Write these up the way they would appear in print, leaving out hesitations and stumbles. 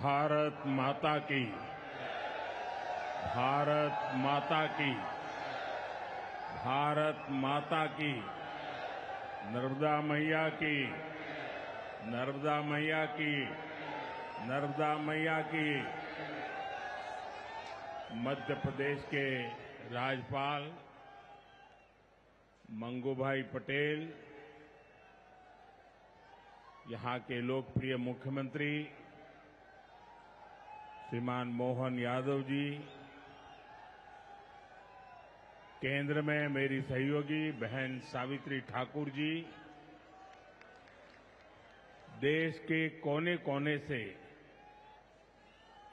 भारत माता की, भारत माता की, भारत माता की, नर्मदा मैया की, नर्मदा मैया की, नर्मदा मैया की। मध्य प्रदेश के राज्यपाल मंगूभाई पटेल, यहां के लोकप्रिय मुख्यमंत्री श्रीमान मोहन यादव जी, केंद्र में मेरी सहयोगी बहन सावित्री ठाकुर जी, देश के कोने कोने से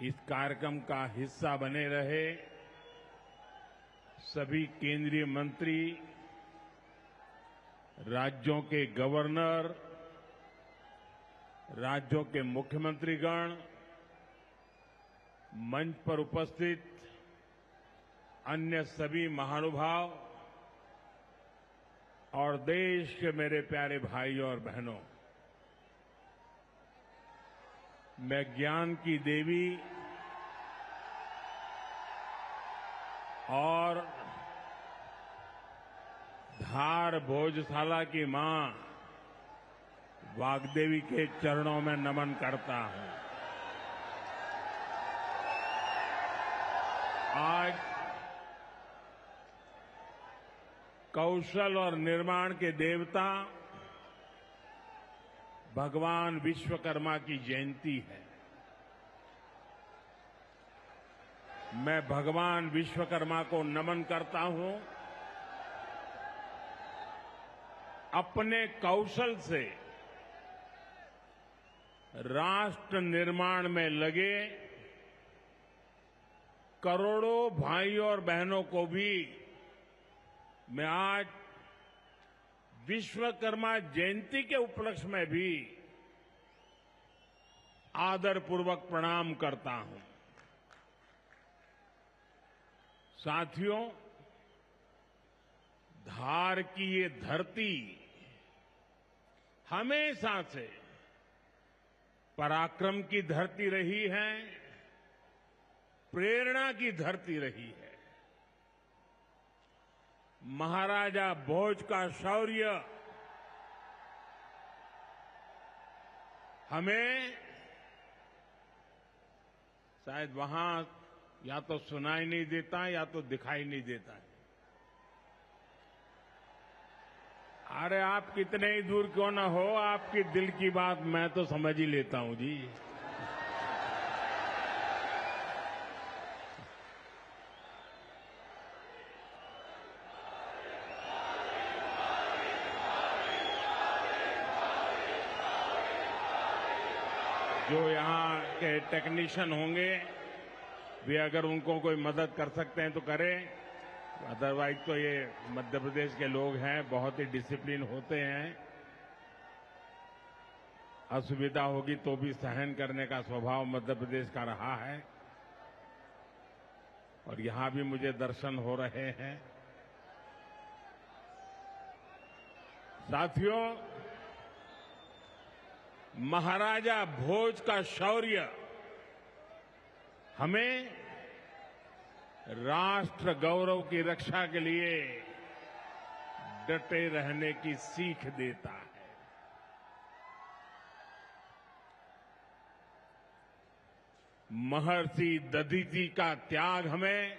इस कार्यक्रम का हिस्सा बने रहे सभी केंद्रीय मंत्री, राज्यों के गवर्नर, राज्यों के मुख्यमंत्रीगण, मंच पर उपस्थित अन्य सभी महानुभाव और देश के मेरे प्यारे भाइयों और बहनों, मैं ज्ञान की देवी और धार भोजशाला की मां वाग्देवी के चरणों में नमन करता हूं। आज कौशल और निर्माण के देवता भगवान विश्वकर्मा की जयंती है। मैं भगवान विश्वकर्मा को नमन करता हूं। अपने कौशल से राष्ट्र निर्माण में लगे करोड़ों भाइयों और बहनों को भी मैं आज विश्वकर्मा जयंती के उपलक्ष्य में भी आदरपूर्वक प्रणाम करता हूं। साथियों, धार की ये धरती हमेशा से पराक्रम की धरती रही है, प्रेरणा की धरती रही है। महाराजा भोज का शौर्य हमें शायद वहां या तो सुनाई नहीं देता या तो दिखाई नहीं देता है। अरे आप कितने ही दूर क्यों ना हो, आपकी दिल की बात मैं तो समझ ही लेता हूं जी। जो यहां के टेक्नीशियन होंगे वे अगर उनको कोई मदद कर सकते हैं तो करें, अदरवाइज तो ये मध्य प्रदेश के लोग हैं, बहुत ही डिसिप्लिन होते हैं। असुविधा होगी तो भी सहन करने का स्वभाव मध्य प्रदेश का रहा है और यहां भी मुझे दर्शन हो रहे हैं। साथियों, महाराजा भोज का शौर्य हमें राष्ट्र गौरव की रक्षा के लिए डटे रहने की सीख देता है। महर्षि दधीचि का त्याग हमें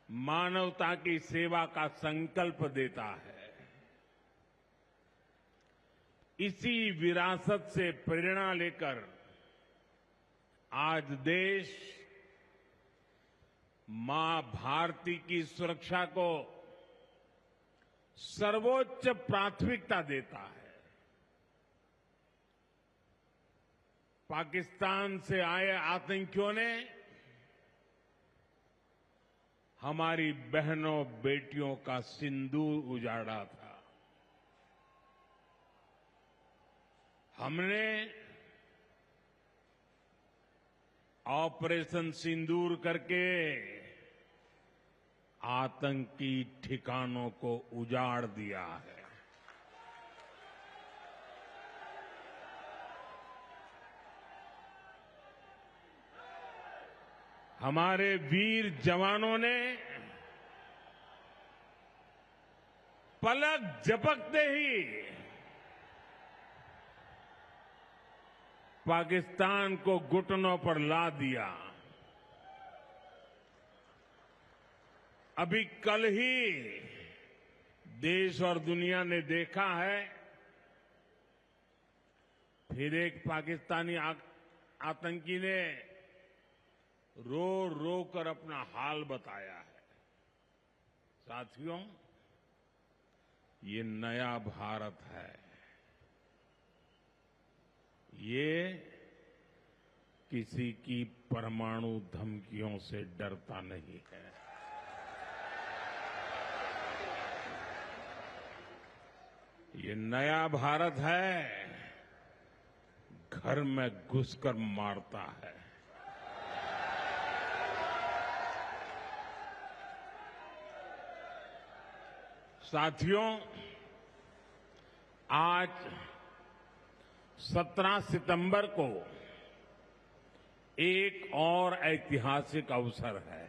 मानवता की सेवा का संकल्प देता है। इसी विरासत से प्रेरणा लेकर आज देश मां भारती की सुरक्षा को सर्वोच्च प्राथमिकता देता है। पाकिस्तान से आए आतंकियों ने हमारी बहनों बेटियों का सिंदूर उजाड़ा था। हमने ऑपरेशन सिंदूर करके आतंकी ठिकानों को उजाड़ दिया है। हमारे वीर जवानों ने पलक झपकते ही पाकिस्तान को घुटनों पर ला दिया। अभी कल ही देश और दुनिया ने देखा है, फिर एक पाकिस्तानी आतंकी ने रो रो कर अपना हाल बताया है। साथियों, ये नया भारत है। ये किसी की परमाणु धमकियों से डरता नहीं है। ये नया भारत है, घर में घुसकर मारता है। साथियों, आज 17 सितंबर को एक और ऐतिहासिक अवसर है।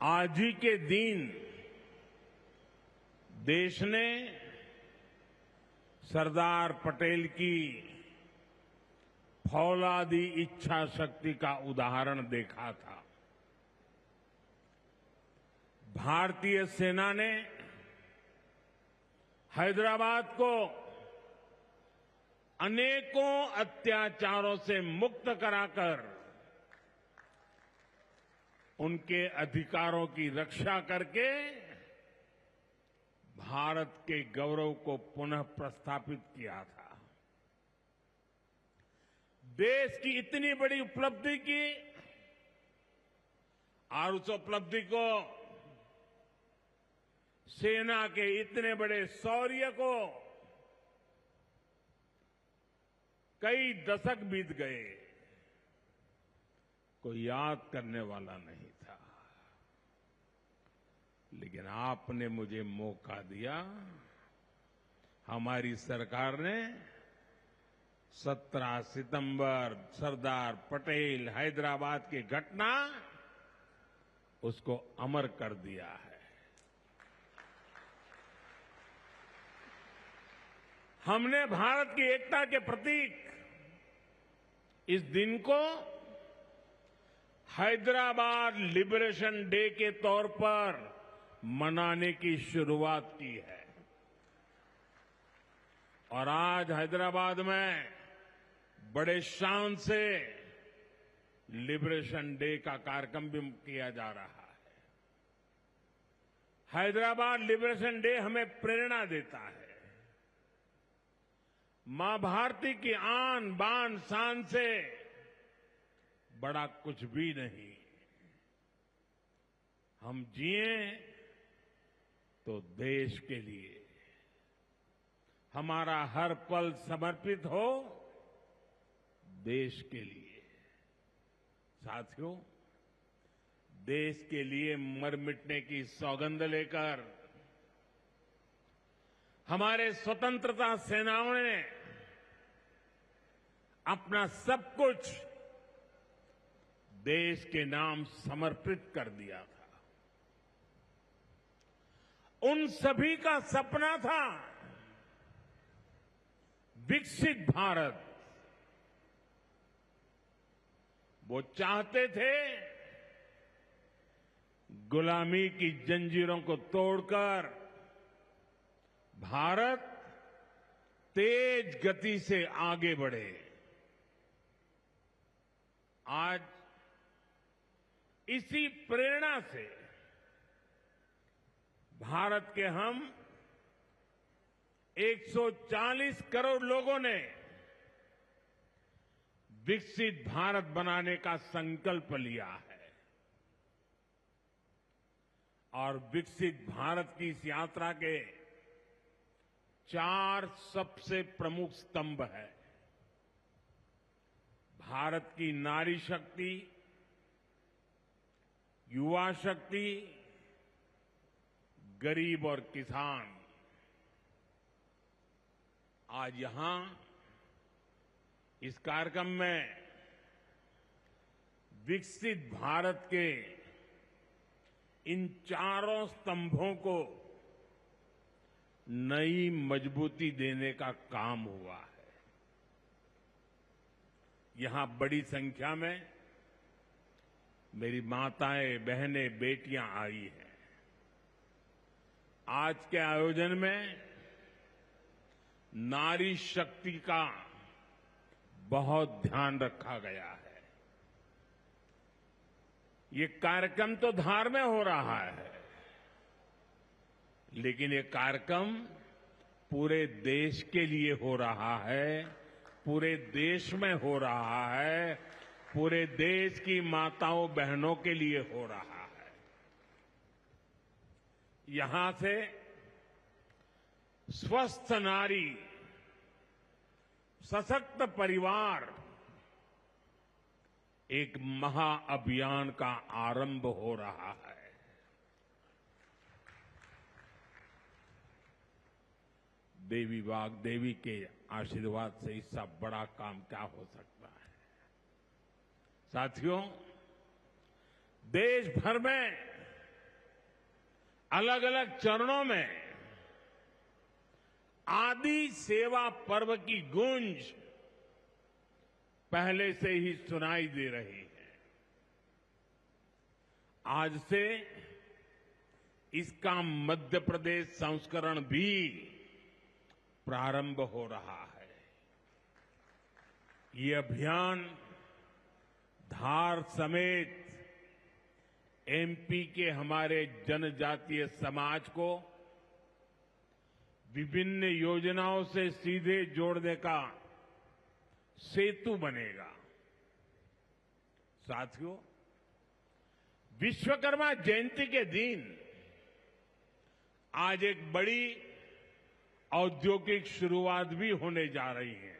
आज ही के दिन देश ने सरदार पटेल की फौलादी इच्छा शक्ति का उदाहरण देखा था। भारतीय सेना ने हैदराबाद को अनेकों अत्याचारों से मुक्त कराकर उनके अधिकारों की रक्षा करके भारत के गौरव को पुनः प्रस्थापित किया था। देश की इतनी बड़ी उपलब्धि की और उस उपलब्धि को सेना के इतने बड़े शौर्य को कई दशक बीत गए, कोई याद करने वाला नहीं था। लेकिन आपने मुझे मौका दिया। हमारी सरकार ने 17 सितंबर सरदार पटेल हैदराबाद की घटना उसको अमर कर दिया है। हमने भारत की एकता के प्रतीक इस दिन को हैदराबाद लिबरेशन डे के तौर पर मनाने की शुरुआत की है। और आज हैदराबाद में बड़े शान से लिबरेशन डे का कार्यक्रम भी किया जा रहा है। हैदराबाद लिबरेशन डे हमें प्रेरणा देता है। मां भारती की आन बान शान से बड़ा कुछ भी नहीं। हम जिए तो देश के लिए, हमारा हर पल समर्पित हो देश के लिए। साथियों, देश के लिए मर मिटने की सौगंध लेकर हमारे स्वतंत्रता सेनाओं ने अपना सब कुछ देश के नाम समर्पित कर दिया था। उन सभी का सपना था विकसित भारत। वो चाहते थे गुलामी की जंजीरों को तोड़कर भारत तेज गति से आगे बढ़े। आज इसी प्रेरणा से भारत के हम 140 करोड़ लोगों ने विकसित भारत बनाने का संकल्प लिया है। और विकसित भारत की इस यात्रा के 4 सबसे प्रमुख स्तंभ हैं। भारत की नारी शक्ति, युवा शक्ति, गरीब और किसान। आज यहां इस कार्यक्रम में विकसित भारत के इन चारों स्तंभों को नई मजबूती देने का काम हुआ है। यहां बड़ी संख्या में मेरी माताएं, बहनें, बेटियां आई हैं। आज के आयोजन में नारी शक्ति का बहुत ध्यान रखा गया है। ये कार्यक्रम तो धार में हो रहा है, लेकिन ये कार्यक्रम पूरे देश के लिए हो रहा है, पूरे देश में हो रहा है, पूरे देश की माताओं बहनों के लिए हो रहा है। यहां से स्वस्थ नारी, सशक्त परिवार एक महाअभियान का आरंभ हो रहा है। देवी वाग्देवी के आशीर्वाद से इससे बड़ा काम क्या हो सकता है। साथियों, देश भर में अलग अलग चरणों में आदि सेवा पर्व की गूंज पहले से ही सुनाई दे रही है। आज से इसका मध्य प्रदेश संस्करण भी प्रारंभ हो रहा है। ये अभियान धार समेत एमपी के हमारे जनजातीय समाज को विभिन्न योजनाओं से सीधे जोड़ने का सेतु बनेगा। साथियों, विश्वकर्मा जयंती के दिन आज एक बड़ी औद्योगिक शुरुआत भी होने जा रही है।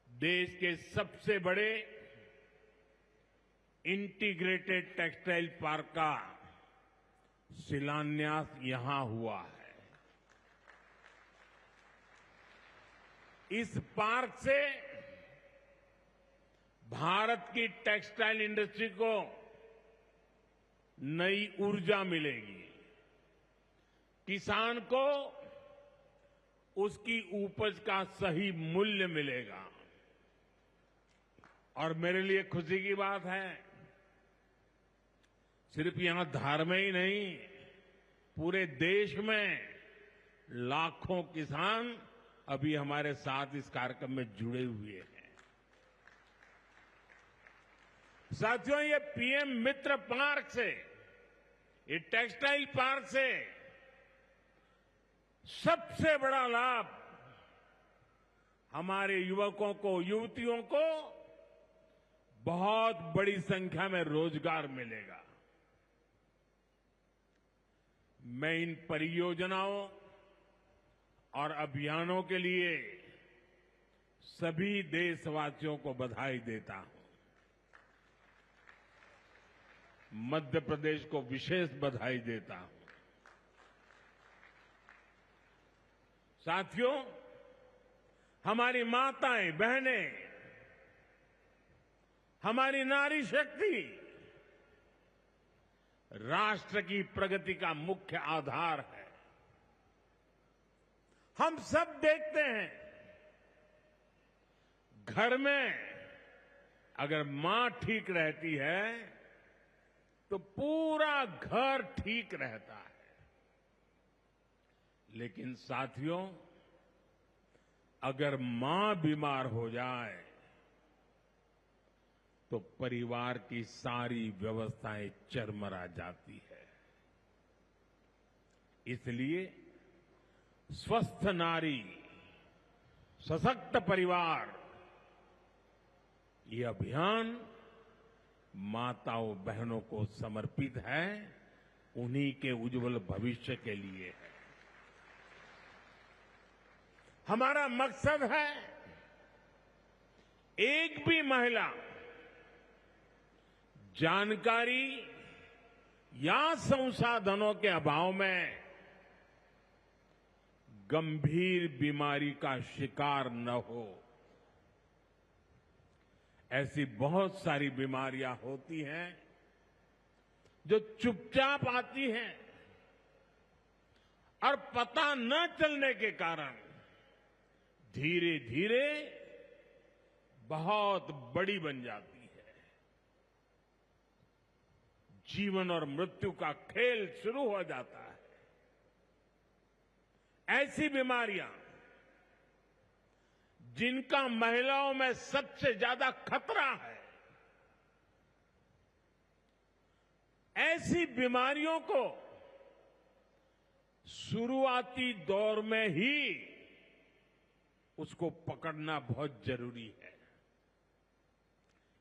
देश के सबसे बड़े इंटीग्रेटेड टेक्सटाइल पार्क का शिलान्यास यहां हुआ है। इस पार्क से भारत की टेक्सटाइल इंडस्ट्री को नई ऊर्जा मिलेगी, किसान को उसकी उपज का सही मूल्य मिलेगा। और मेरे लिए खुशी की बात है, सिर्फ यहां धार में ही नहीं, पूरे देश में लाखों किसान अभी हमारे साथ इस कार्यक्रम में जुड़े हुए हैं। साथियों, ये पीएम मित्र पार्क से, ये टेक्सटाइल पार्क से सबसे बड़ा लाभ हमारे युवकों को, युवतियों को बहुत बड़ी संख्या में रोजगार मिलेगा। मैं इन परियोजनाओं और अभियानों के लिए सभी देशवासियों को बधाई देता हूं। मध्य प्रदेश को विशेष बधाई देता हूं। साथियों, हमारी माताएं, बहनें, हमारी नारी शक्ति राष्ट्र की प्रगति का मुख्य आधार है। हम सब देखते हैं, घर में अगर मां ठीक रहती है तो पूरा घर ठीक रहता है। लेकिन साथियों, अगर मां बीमार हो जाए तो परिवार की सारी व्यवस्थाएं चरमरा जाती है। इसलिए स्वस्थ नारी, सशक्त परिवार, ये अभियान माताओं बहनों को समर्पित है, उन्हीं के उज्जवल भविष्य के लिए है। हमारा मकसद है एक भी महिला जानकारी या संसाधनों के अभाव में गंभीर बीमारी का शिकार न हो। ऐसी बहुत सारी बीमारियां होती हैं जो चुपचाप आती हैं और पता न चलने के कारण धीरे धीरे बहुत बड़ी बन जाती है। जीवन और मृत्यु का खेल शुरू हो जाता है। ऐसी बीमारियां जिनका महिलाओं में सबसे ज्यादा खतरा है, ऐसी बीमारियों को शुरुआती दौर में ही उसको पकड़ना बहुत जरूरी है।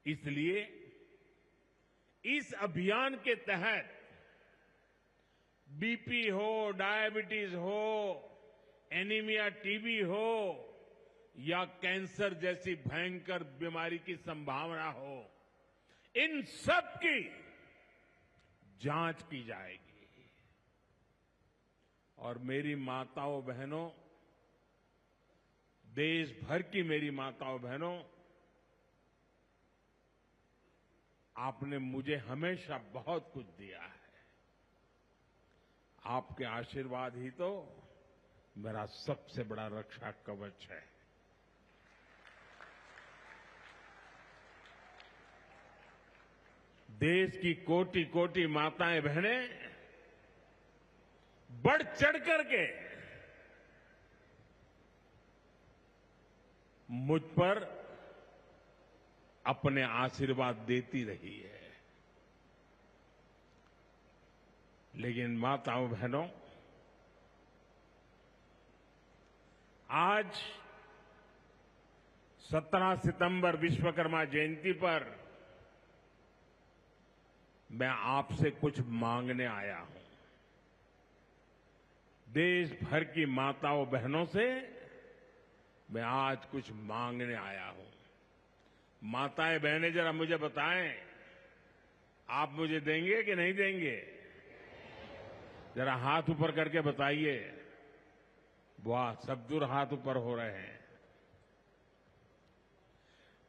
इसलिए इस अभियान के तहत बीपी हो, डायबिटीज हो, एनीमिया, टीबी हो या कैंसर जैसी भयंकर बीमारी की संभावना हो, इन सब की जांच की जाएगी। और मेरी माताओं बहनों, देश भर की मेरी माताओं बहनों, आपने मुझे हमेशा बहुत कुछ दिया है। आपके आशीर्वाद ही तो मेरा सबसे बड़ा रक्षा कवच है। देश की कोटि कोटि माताएं बहनें बढ़ चढ़ करके मुझ पर अपने आशीर्वाद देती रही है। लेकिन माताओं बहनों, आज 17 सितंबर विश्वकर्मा जयंती पर मैं आपसे कुछ मांगने आया हूं। देश भर की माताओं बहनों से मैं आज कुछ मांगने आया हूं। माताएं बहनें, जरा मुझे बताएं, आप मुझे देंगे कि नहीं देंगे? जरा हाथ ऊपर करके बताइए। वाह, सब दूर हाथ ऊपर हो रहे हैं।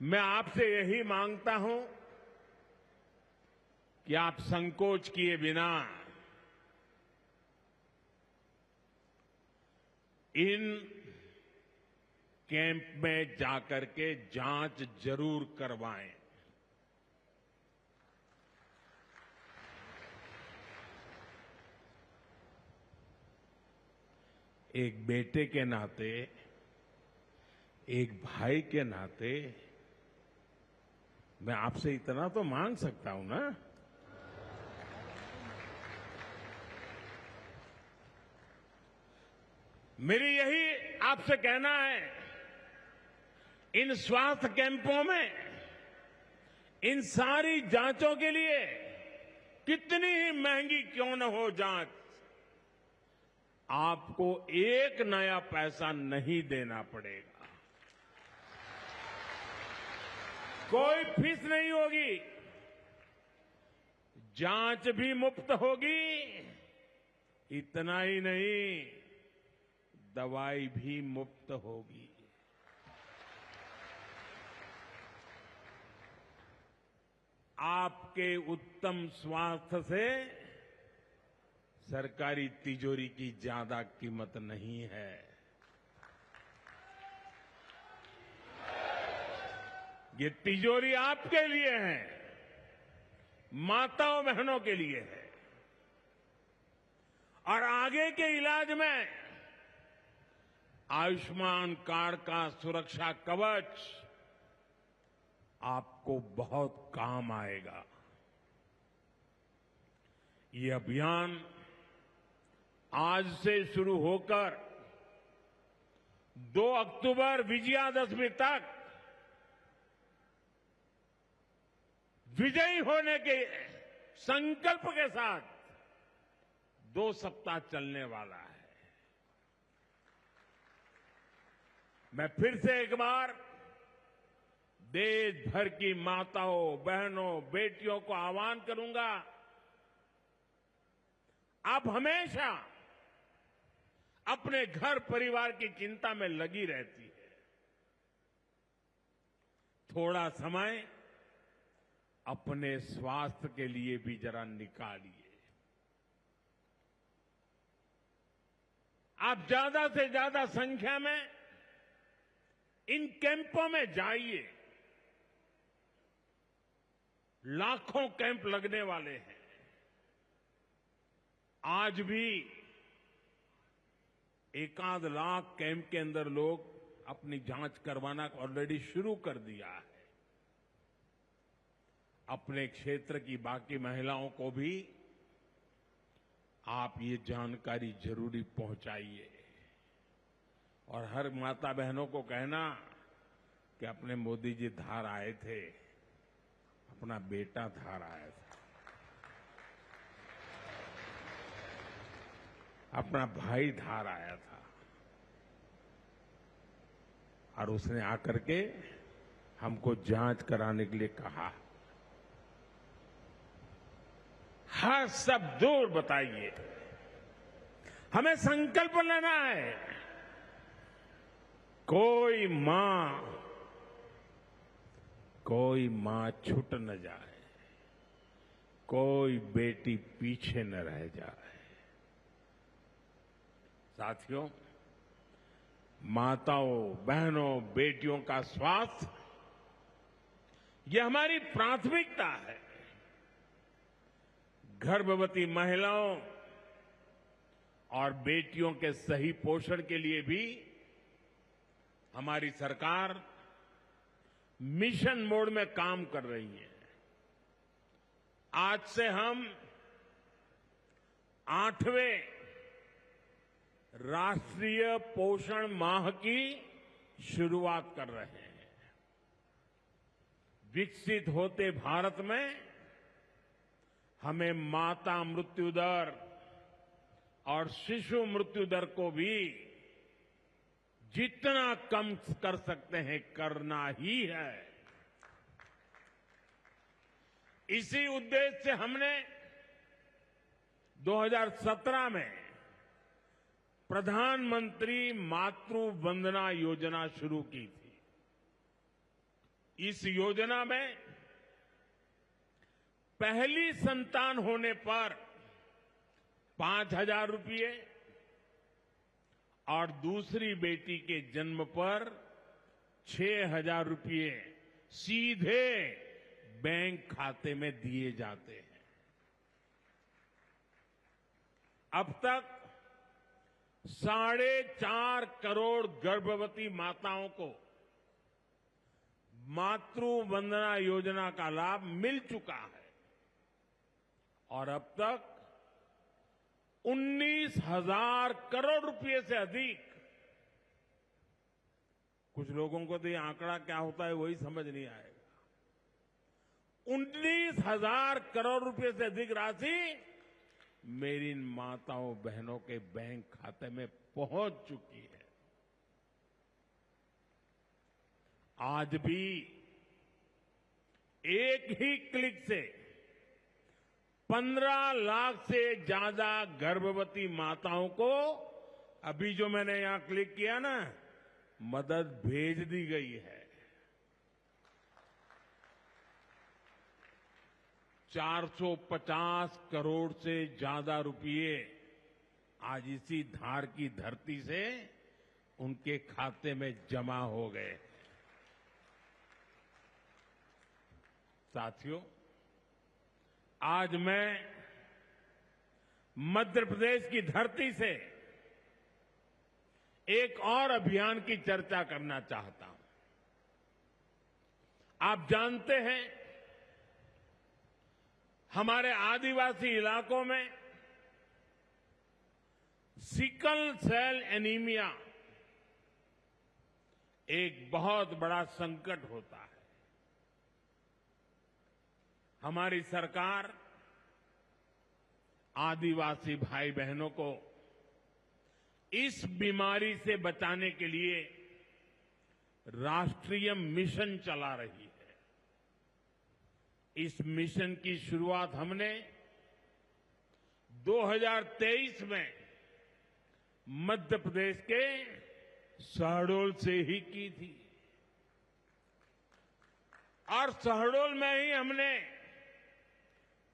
मैं आपसे यही मांगता हूं कि आप संकोच किए बिना इन कैंप में जाकर के जांच जरूर करवाएं। एक बेटे के नाते, एक भाई के नाते मैं आपसे इतना तो मांग सकता हूं ना। मेरी यही आपसे कहना है, इन स्वास्थ्य कैंपों में इन सारी जांचों के लिए कितनी ही महंगी क्यों न हो जांच, आपको एक नया पैसा नहीं देना पड़ेगा। कोई फीस नहीं होगी, जांच भी मुफ्त होगी। इतना ही नहीं, दवाई भी मुफ्त होगी। आपके उत्तम स्वास्थ्य से सरकारी तिजोरी की ज्यादा कीमत नहीं है। ये तिजोरी आपके लिए है, माताओं बहनों के लिए है। और आगे के इलाज में आयुष्मान कार्ड का सुरक्षा कवच आपको बहुत काम आएगा। ये अभियान आज से शुरू होकर 2 अक्टूबर विजयादशमी तक विजयी होने के संकल्प के साथ 2 सप्ताह चलने वाला है। मैं फिर से एक बार देश भर की माताओं, बहनों, बेटियों को आह्वान करूंगा, आप हमेशा अपने घर परिवार की चिंता में लगी रहती है। थोड़ा समय अपने स्वास्थ्य के लिए भी जरा निकालिए। आप ज्यादा से ज्यादा संख्या में इन कैंपों में जाइए। लाखों कैंप लगने वाले हैं। आज भी एकाध लाख कैंप के अंदर लोग अपनी जांच करवाना ऑलरेडी शुरू कर दिया है। अपने क्षेत्र की बाकी महिलाओं को भी आप ये जानकारी जरूरी पहुंचाइए और हर माता बहनों को कहना कि अपने मोदी जी धार आए थे, अपना बेटा धार आया था, अपना भाई धार आया था और उसने आकर के हमको जांच कराने के लिए कहा। हर सब दूर बताइए। हमें संकल्प लेना है। कोई मां छूट न जाए, कोई बेटी पीछे न रह जाए। साथियों, माताओं, बहनों, बेटियों का स्वास्थ्य ये हमारी प्राथमिकता है। गर्भवती महिलाओं और बेटियों के सही पोषण के लिए भी हमारी सरकार मिशन मोड में काम कर रही है। आज से हम 8वें राष्ट्रीय पोषण माह की शुरुआत कर रहे हैं। विकसित होते भारत में हमें माता मृत्यु दर और शिशु मृत्यु दर को भी जितना कम कर सकते हैं करना ही है। इसी उद्देश्य से हमने 2017 में प्रधानमंत्री मातृ वंदना योजना शुरू की थी। इस योजना में पहली संतान होने पर 5,000 रुपये और दूसरी बेटी के जन्म पर 6,000 रुपये सीधे बैंक खाते में दिए जाते हैं। अब तक 4.5 करोड़ गर्भवती माताओं को मातृ वंदना योजना का लाभ मिल चुका है और अब तक 19,000 करोड़ रुपए से अधिक, कुछ लोगों को तो ये आंकड़ा क्या होता है वही समझ नहीं आएगा, 19,000 करोड़ रुपए से अधिक राशि मेरी माताओं बहनों के बैंक खाते में पहुंच चुकी है। आज भी एक ही क्लिक से 15 लाख से ज्यादा गर्भवती माताओं को अभी जो मैंने यहां क्लिक किया ना, मदद भेज दी गई है। 450 करोड़ से ज्यादा रुपये आज इसी धार की धरती से उनके खाते में जमा हो गए। साथियों, आज मैं मध्य प्रदेश की धरती से एक और अभियान की चर्चा करना चाहता हूं। आप जानते हैं, हमारे आदिवासी इलाकों में सिकल सेल एनीमिया एक बहुत बड़ा संकट होता है। हमारी सरकार आदिवासी भाई बहनों को इस बीमारी से बचाने के लिए राष्ट्रीय मिशन चला रही है। इस मिशन की शुरुआत हमने 2023 में मध्य प्रदेश के शहडोल से ही की थी। और शहडोल में ही हमने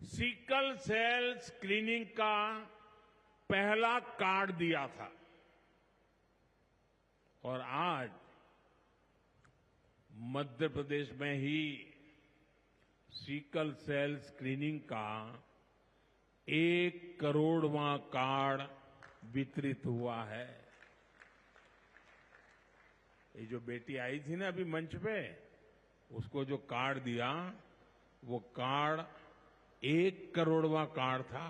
सिकल सेल स्क्रीनिंग का पहला कार्ड दिया था और आज मध्य प्रदेश में ही सिकल सेल स्क्रीनिंग का 1 करोड़वां कार्ड वितरित हुआ है। ये जो बेटी आई थी ना अभी मंच पे, उसको जो कार्ड दिया वो कार्ड 1 करोड़वां कार्ड था।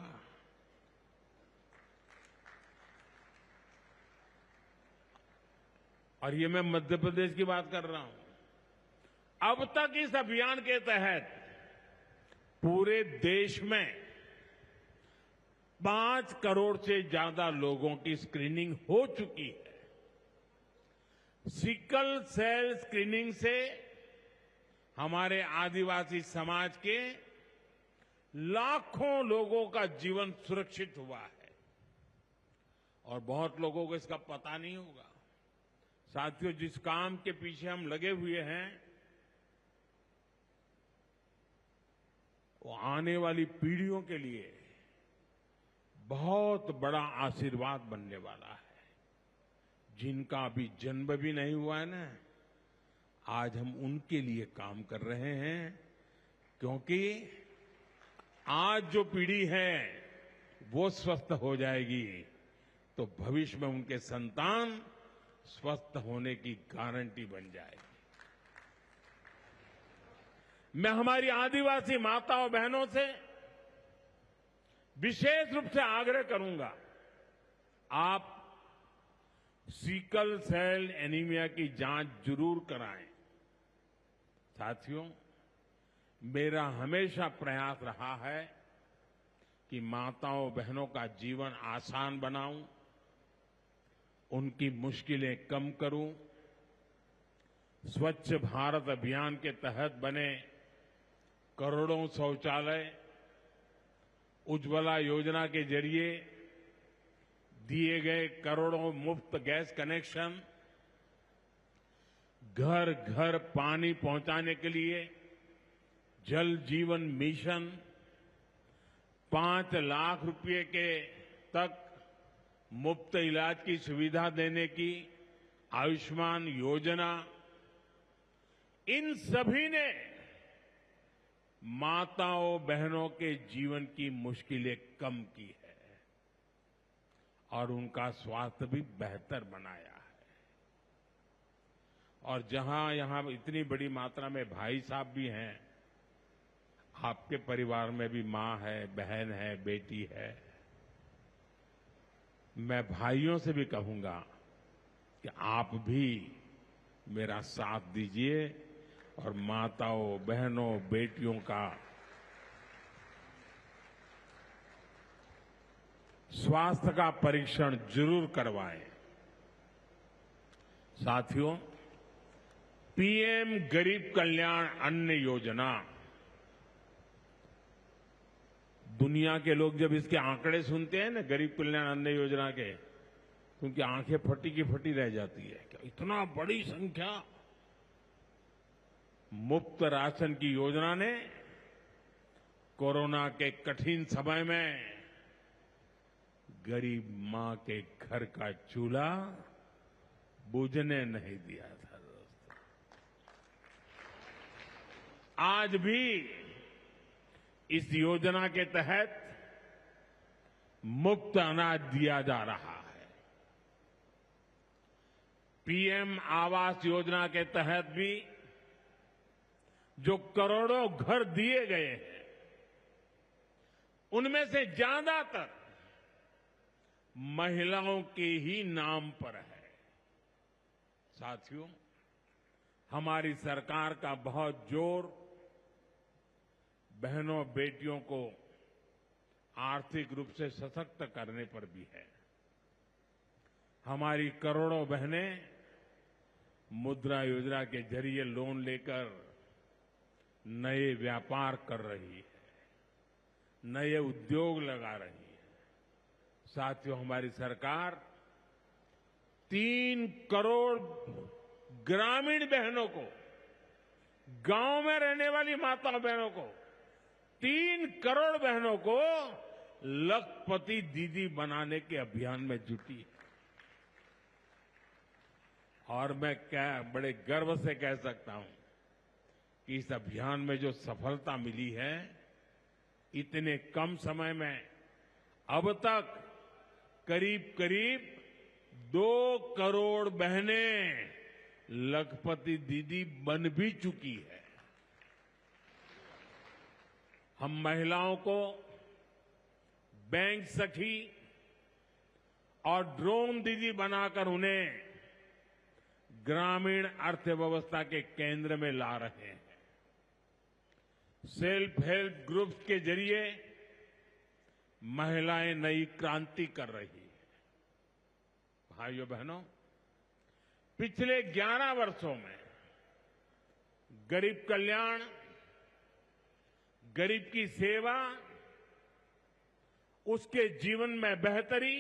और ये मैं मध्य प्रदेश की बात कर रहा हूं। अब तक इस अभियान के तहत पूरे देश में 5 करोड़ से ज्यादा लोगों की स्क्रीनिंग हो चुकी है। सिकल सेल स्क्रीनिंग से हमारे आदिवासी समाज के लाखों लोगों का जीवन सुरक्षित हुआ है और बहुत लोगों को इसका पता नहीं होगा। साथियों, जिस काम के पीछे हम लगे हुए हैं वो आने वाली पीढ़ियों के लिए बहुत बड़ा आशीर्वाद बनने वाला है। जिनका अभी जन्म भी नहीं हुआ है ना, आज हम उनके लिए काम कर रहे हैं, क्योंकि आज जो पीढ़ी है वो स्वस्थ हो जाएगी तो भविष्य में उनके संतान स्वस्थ होने की गारंटी बन जाएगी। मैं हमारी आदिवासी माताओं बहनों से विशेष रूप से आग्रह करूंगा, आप सिकल सेल एनीमिया की जांच जरूर कराएं। साथियों, मेरा हमेशा प्रयास रहा है कि माताओं बहनों का जीवन आसान बनाऊं, उनकी मुश्किलें कम करूं। स्वच्छ भारत अभियान के तहत बने करोड़ों शौचालय, उज्ज्वला योजना के जरिए दिए गए करोड़ों मुफ्त गैस कनेक्शन, घर घर पानी पहुंचाने के लिए जल जीवन मिशन, 5 लाख रुपए के तक मुफ्त इलाज की सुविधा देने की आयुष्मान योजना, इन सभी ने माताओं बहनों के जीवन की मुश्किलें कम की है और उनका स्वास्थ्य भी बेहतर बनाया है। और जहां यहां इतनी बड़ी मात्रा में भाई साहब भी हैं, आपके परिवार में भी मां है, बहन है, बेटी है, मैं भाइयों से भी कहूंगा कि आप भी मेरा साथ दीजिए और माताओं बहनों बेटियों का स्वास्थ्य का परीक्षण जरूर करवाएं। साथियों, पीएम गरीब कल्याण अन्न योजना, दुनिया के लोग जब इसके आंकड़े सुनते हैं ना गरीब कल्याण अन्न योजना के, तो उनकी आंखें फटी की फटी रह जाती है। क्या इतना बड़ी संख्या! मुफ्त राशन की योजना ने कोरोना के कठिन समय में गरीब मां के घर का चूल्हा बुझने नहीं दिया था। दोस्तों, आज भी इस योजना के तहत मुफ्त अनाज दिया जा रहा है। पीएम आवास योजना के तहत भी जो करोड़ों घर दिए गए हैं, उनमें से ज्यादातर महिलाओं के ही नाम पर है। साथियों, हमारी सरकार का बहुत जोर बहनों बेटियों को आर्थिक रूप से सशक्त करने पर भी है। हमारी करोड़ों बहनें मुद्रा योजना के जरिए लोन लेकर नए व्यापार कर रही है, नए उद्योग लगा रही है। साथियों, हमारी सरकार 3 करोड़ ग्रामीण बहनों को गांव में रहने वाली माताओं बहनों को 3 करोड़ बहनों को लखपति दीदी बनाने के अभियान में जुटी है। और मैं बड़े गर्व से कह सकता हूं कि इस अभियान में जो सफलता मिली है, इतने कम समय में अब तक करीब करीब 2 करोड़ बहनें लखपति दीदी बन भी चुकी है। हम महिलाओं को बैंक सखी और ड्रोन दीदी बनाकर उन्हें ग्रामीण अर्थव्यवस्था के केंद्र में ला रहे हैं। सेल्फ हेल्प ग्रुप्स के जरिए महिलाएं नई क्रांति कर रही है। भाइयों बहनों, पिछले 11 वर्षों में गरीब कल्याण, गरीब की सेवा, उसके जीवन में बेहतरी,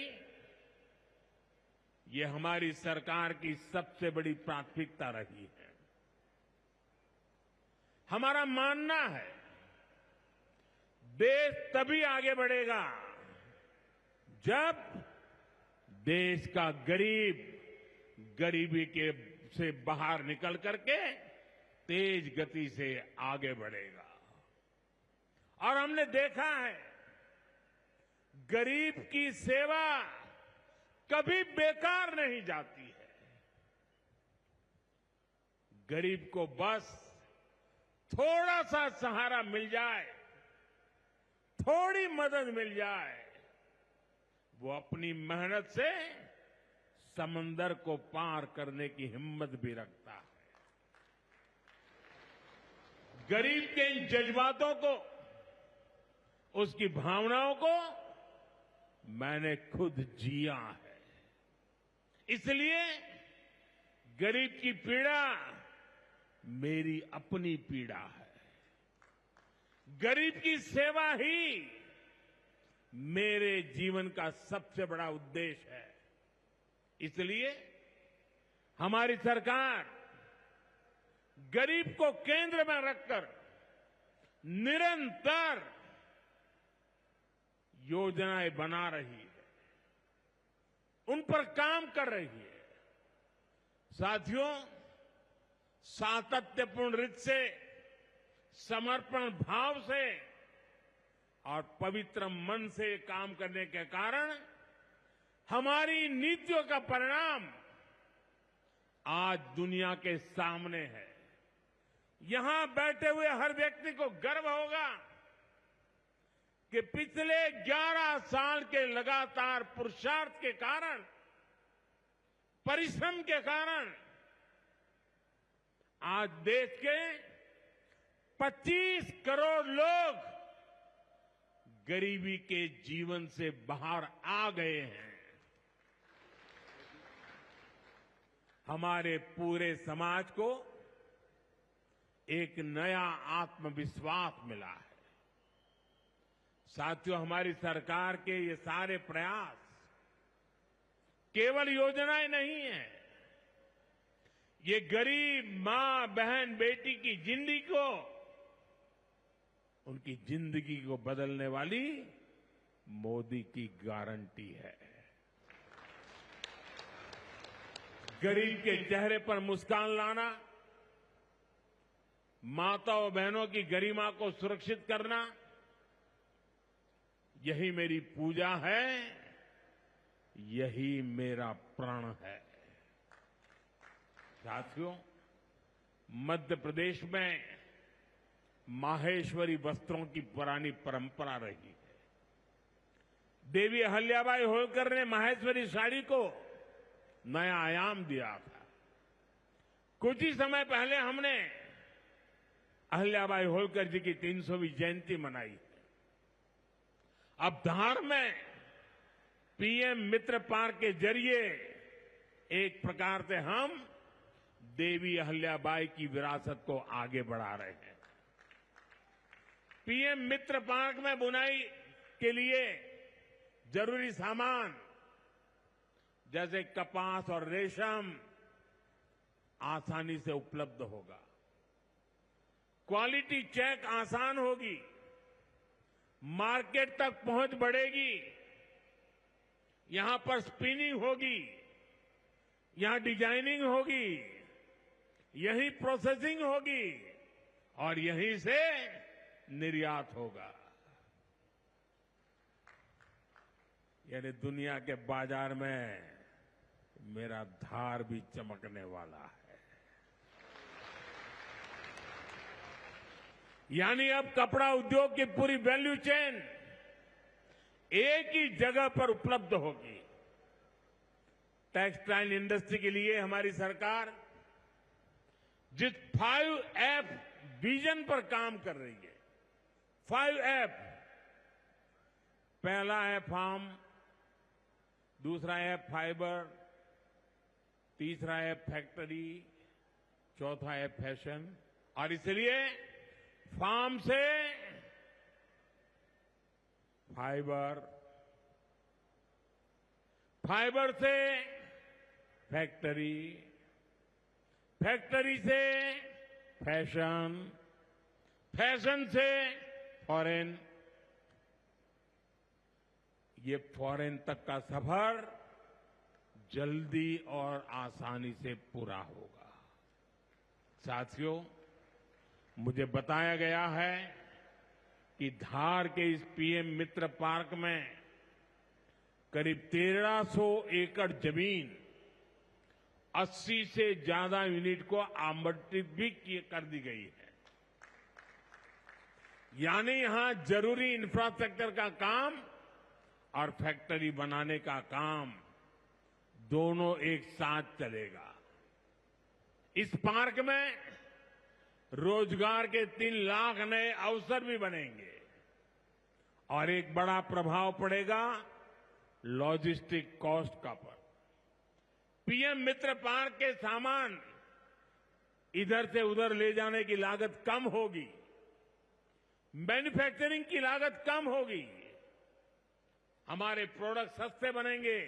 ये हमारी सरकार की सबसे बड़ी प्राथमिकता रही है। हमारा मानना है, देश तभी आगे बढ़ेगा जब देश का गरीब गरीबी से बाहर निकल करके तेज गति से आगे बढ़ेगा। और हमने देखा है, गरीब की सेवा कभी बेकार नहीं जाती है। गरीब को बस थोड़ा सा सहारा मिल जाए, थोड़ी मदद मिल जाए, वो अपनी मेहनत से समंदर को पार करने की हिम्मत भी रखता है। गरीब के इन जज्बातों को, उसकी भावनाओं को मैंने खुद जिया है। इसलिए गरीब की पीड़ा मेरी अपनी पीड़ा है। गरीब की सेवा ही मेरे जीवन का सबसे बड़ा उद्देश्य है। इसलिए हमारी सरकार गरीब को केंद्र में रखकर निरंतर योजनाएं बना रही है, उन पर काम कर रही है। साथियों, सातत्यपूर्ण रीत से, समर्पण भाव से और पवित्र मन से काम करने के कारण हमारी नीतियों का परिणाम आज दुनिया के सामने है। यहां बैठे हुए हर व्यक्ति को गर्व होगा कि पिछले 11 साल के लगातार पुरुषार्थ के कारण, परिश्रम के कारण आज देश के 25 करोड़ लोग गरीबी के जीवन से बाहर आ गए हैं। हमारे पूरे समाज को एक नया आत्मविश्वास मिला है। साथियों, हमारी सरकार के ये सारे प्रयास केवल योजनाएं नहीं है, ये गरीब मां, बहन, बेटी की जिंदगी को, उनकी जिंदगी को बदलने वाली मोदी की गारंटी है। गरीब के चेहरे पर मुस्कान लाना, माताओं बहनों की गरिमा को सुरक्षित करना, यही मेरी पूजा है, यही मेरा प्रण है। साथियों, मध्य प्रदेश में माहेश्वरी वस्त्रों की पुरानी परंपरा रही है। देवी अहिल्याबाई होलकर ने माहेश्वरी साड़ी को नया आयाम दिया था। कुछ ही समय पहले हमने अहिल्याबाई होलकर जी की 300वीं जयंती मनाई है। अब धार में पीएम मित्र पार्क के जरिए एक प्रकार से हम देवी अहिल्याबाई की विरासत को आगे बढ़ा रहे हैं। पीएम मित्र पार्क में बुनाई के लिए जरूरी सामान जैसे कपास और रेशम आसानी से उपलब्ध होगा। क्वालिटी चेक आसान होगी, मार्केट तक पहुंच बढ़ेगी, यहां पर स्पिनिंग होगी, यहां डिजाइनिंग होगी, यहीं प्रोसेसिंग होगी और यहीं से निर्यात होगा। यानी दुनिया के बाजार में मेरा धार भी चमकने वाला है। यानी अब कपड़ा उद्योग की पूरी वैल्यू चेन एक ही जगह पर उपलब्ध होगी। टेक्सटाइल इंडस्ट्री के लिए हमारी सरकार जिस 5F विजन पर काम कर रही है, 5F, पहला है फार्म, दूसरा है फाइबर, तीसरा है फैक्ट्री, चौथा है फैशन। और इसलिए फार्म से फाइबर, फाइबर से फैक्ट्री, फैक्ट्री से फैशन, फैशन से फॉरेन, ये फॉरेन तक का सफर जल्दी और आसानी से पूरा होगा। साथियों, मुझे बताया गया है कि धार के इस पीएम मित्र पार्क में करीब 1300 एकड़ जमीन 80 से ज्यादा यूनिट को आवंटित भी कर दी गई है। यानी यहां जरूरी इंफ्रास्ट्रक्चर का काम और फैक्ट्री बनाने का काम दोनों एक साथ चलेगा। इस पार्क में रोजगार के 3 लाख नए अवसर भी बनेंगे और एक बड़ा प्रभाव पड़ेगा लॉजिस्टिक कॉस्ट का पर। पीएम मित्र पार्क के सामान इधर से उधर ले जाने की लागत कम होगी, मैन्युफैक्चरिंग की लागत कम होगी, हमारे प्रोडक्ट सस्ते बनेंगे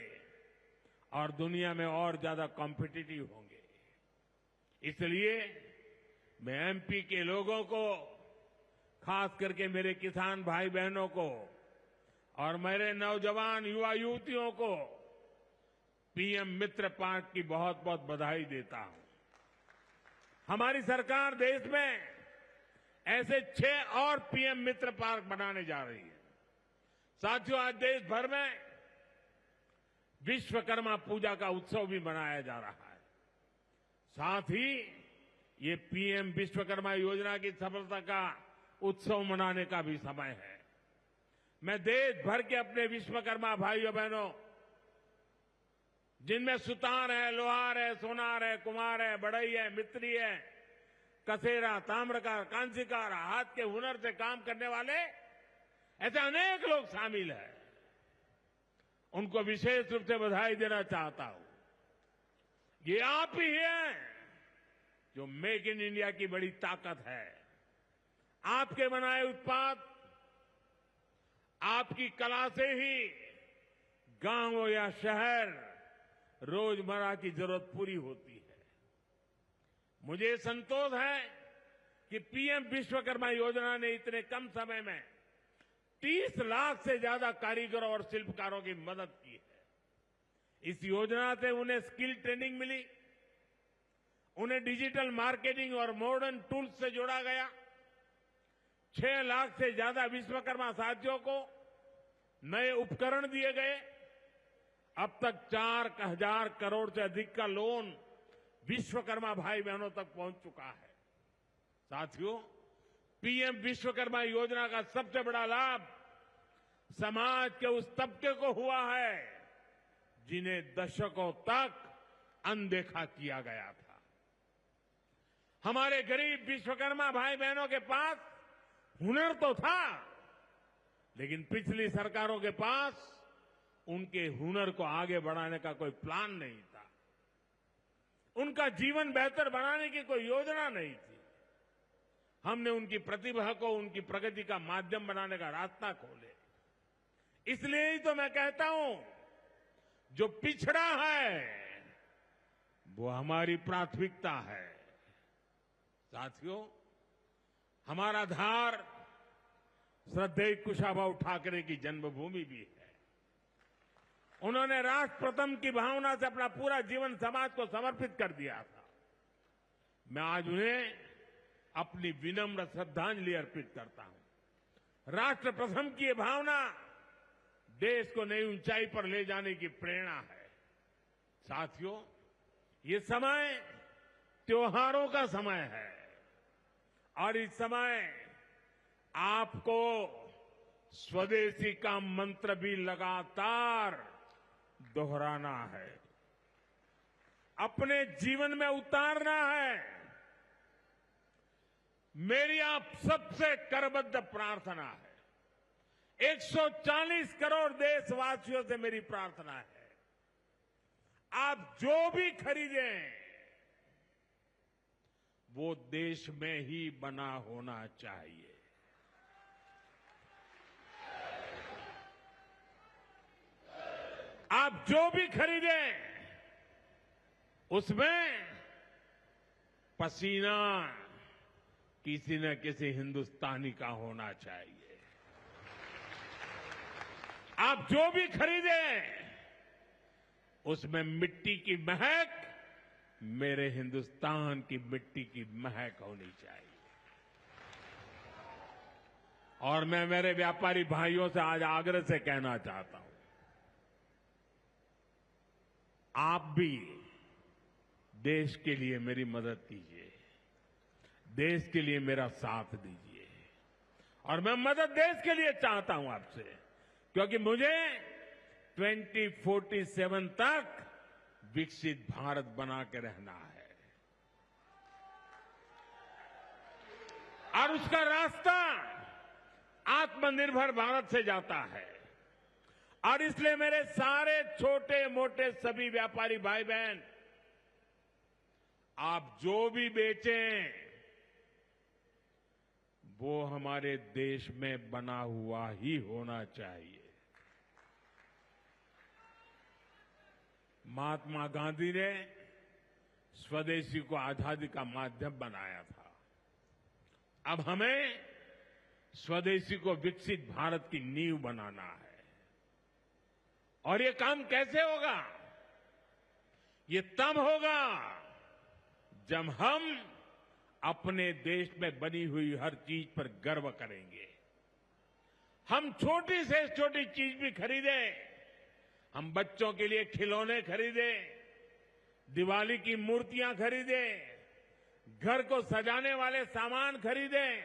और दुनिया में और ज्यादा कॉम्पिटिटिव होंगे। इसलिए मैं एमपी के लोगों को, खास करके मेरे किसान भाई बहनों को और मेरे नौजवान युवा युवतियों को पीएम मित्र पार्क की बहुत बहुत बधाई देता हूं। हमारी सरकार देश में ऐसे 6 और पीएम मित्र पार्क बनाने जा रही है। साथियों, आज देश भर में विश्वकर्मा पूजा का उत्सव भी मनाया जा रहा है। साथ ही ये पीएम विश्वकर्मा योजना की सफलता का उत्सव मनाने का भी समय है। मैं देश भर के अपने विश्वकर्मा भाइयों बहनों, जिनमें सुतार है, लोहार है, सोनार है, कुम्हार है, बढ़ई है, मिस्त्री है, कसेरा, ताम्रकार, कांसीकार, हाथ के हुनर से काम करने वाले ऐसे अनेक लोग शामिल हैं, उनको विशेष रूप से बधाई देना चाहता हूं। ये आप ही हैं जो मेक इन इंडिया की बड़ी ताकत है। आपके बनाए उत्पाद, आपकी कला से ही गांव हो या शहर रोजमर्रा की जरूरत पूरी होती है। मुझे संतोष है कि पीएम विश्वकर्मा योजना ने इतने कम समय में 30 लाख से ज्यादा कारीगरों और शिल्पकारों की मदद की है। इस योजना से उन्हें स्किल ट्रेनिंग मिली, उन्हें डिजिटल मार्केटिंग और मॉडर्न टूल्स से जोड़ा गया। 6 लाख से ज्यादा विश्वकर्मा साथियों को नए उपकरण दिए गए। अब तक 4,000 करोड़ से अधिक का लोन विश्वकर्मा भाई बहनों तक पहुंच चुका है। साथियों, पीएम विश्वकर्मा योजना का सबसे बड़ा लाभ समाज के उस तबके को हुआ है जिन्हें दशकों तक अनदेखा किया गया था। हमारे गरीब विश्वकर्मा भाई बहनों के पास हुनर तो था, लेकिन पिछली सरकारों के पास उनके हुनर को आगे बढ़ाने का कोई प्लान नहीं था। उनका जीवन बेहतर बनाने की कोई योजना नहीं थी। हमने उनकी प्रतिभा को उनकी प्रगति का माध्यम बनाने का रास्ता खोले। इसलिए ही तो मैं कहता हूं, जो पिछड़ा है वो हमारी प्राथमिकता है। साथियों, हमारा धार श्रद्धेय कुशाभाऊ ठाकरे की जन्मभूमि भी है। उन्होंने राष्ट्र प्रथम की भावना से अपना पूरा जीवन समाज को समर्पित कर दिया था। मैं आज उन्हें अपनी विनम्र श्रद्धांजलि अर्पित करता हूं। राष्ट्र प्रथम की ये भावना देश को नई ऊंचाई पर ले जाने की प्रेरणा है। साथियों, ये समय त्योहारों का समय है और इस समय आपको स्वदेशी का मंत्र भी लगातार दोहराना है, अपने जीवन में उतारना है। मेरी आप सबसे करबद्ध प्रार्थना है, 140 करोड़ देशवासियों से मेरी प्रार्थना है, आप जो भी खरीदें वो देश में ही बना होना चाहिए। आप जो भी खरीदें उसमें पसीना किसी न किसी हिंदुस्तानी का होना चाहिए। आप जो भी खरीदें उसमें मिट्टी की महक मेरे हिंदुस्तान की मिट्टी की महक होनी चाहिए। और मैं मेरे व्यापारी भाइयों से आज आग्रह से कहना चाहता हूं, आप भी देश के लिए मेरी मदद कीजिए, देश के लिए मेरा साथ दीजिए। और मैं मदद देश के लिए चाहता हूं आपसे, क्योंकि मुझे 2047 तक विकसित भारत बना के रहना है और उसका रास्ता आत्मनिर्भर भारत से जाता है। और इसलिए मेरे सारे छोटे मोटे सभी व्यापारी भाई बहन, आप जो भी बेचें वो हमारे देश में बना हुआ ही होना चाहिए। महात्मा गांधी ने स्वदेशी को आजादी का माध्यम बनाया था। अब हमें स्वदेशी को विकसित भारत की नींव बनाना है। और ये काम कैसे होगा? ये तब होगा जब हम अपने देश में बनी हुई हर चीज पर गर्व करेंगे। हम छोटी से छोटी चीज भी खरीदें, हम बच्चों के लिए खिलौने खरीदें, दिवाली की मूर्तियां खरीदें, घर को सजाने वाले सामान खरीदें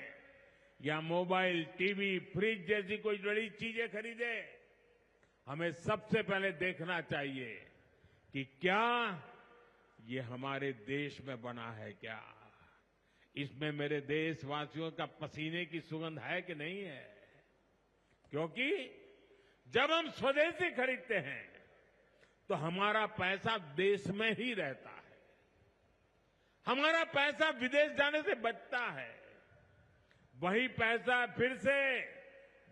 या मोबाइल, टीवी, फ्रिज जैसी कोई बड़ी चीजें खरीदें, हमें सबसे पहले देखना चाहिए कि क्या ये हमारे देश में बना है, क्या इसमें मेरे देशवासियों का पसीने की सुगंध है कि नहीं है। क्योंकि जब हम स्वदेशी खरीदते हैं तो हमारा पैसा देश में ही रहता है, हमारा पैसा विदेश जाने से बचता है। वही पैसा फिर से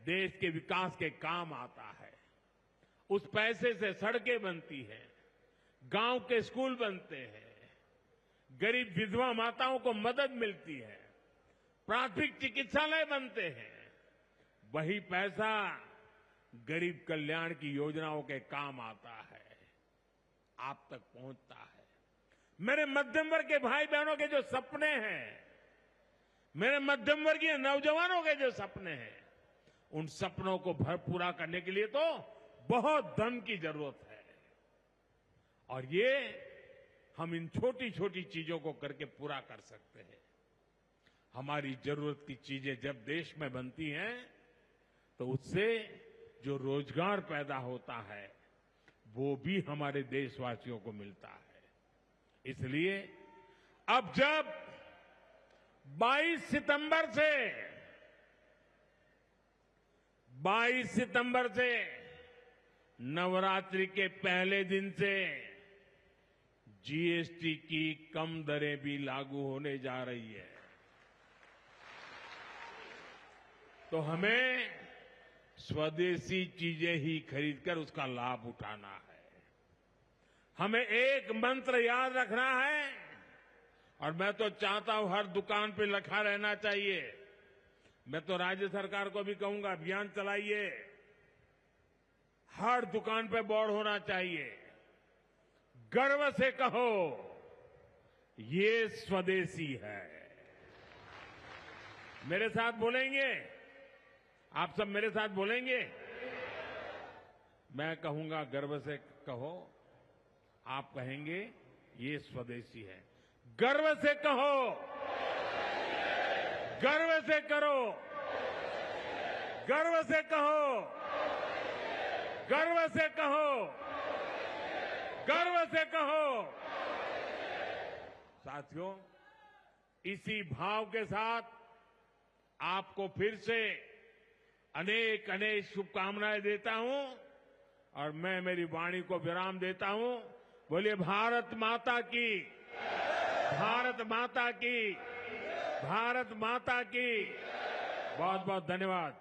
देश के विकास के काम आता है। उस पैसे से सड़कें बनती हैं, गांव के स्कूल बनते हैं, गरीब विधवा माताओं को मदद मिलती है, प्राथमिक चिकित्सालय बनते हैं। वही पैसा गरीब कल्याण की योजनाओं के काम आता है, आप तक पहुंचता है। मेरे मध्यम वर्ग के भाई बहनों के जो सपने हैं, मेरे मध्यम वर्गीय नौजवानों के जो सपने हैं, उन सपनों को पूरा करने के लिए तो बहुत धन की जरूरत है। और ये हम इन छोटी छोटी चीजों को करके पूरा कर सकते हैं। हमारी जरूरत की चीजें जब देश में बनती हैं तो उससे जो रोजगार पैदा होता है वो भी हमारे देशवासियों को मिलता है। इसलिए अब जब 22 सितंबर से नवरात्रि के पहले दिन से जीएसटी की कम दरें भी लागू होने जा रही है, तो हमें स्वदेशी चीजें ही खरीदकर उसका लाभ उठाना है। हमें एक मंत्र याद रखना है और मैं तो चाहता हूं हर दुकान पे लिखा रहना चाहिए, मैं तो राज्य सरकार को भी कहूंगा, अभियान चलाइए। हर दुकान पे बोर्ड होना चाहिए। गर्व से कहो, ये स्वदेशी है। मेरे साथ बोलेंगे? आप सब मेरे साथ बोलेंगे? मैं कहूंगा गर्व से कहो, आप कहेंगे ये स्वदेशी है। गर्व से कहो, गर्व से करो, गर्व से कहो, गर्व से कहो, गर्व से कहो। साथियों, इसी भाव के साथ आपको फिर से अनेक अनेक शुभकामनाएं देता हूं और मैं मेरी वाणी को विराम देता हूं। बोलिए भारत माता की, भारत माता की, भारत माता की। बहुत बहुत धन्यवाद।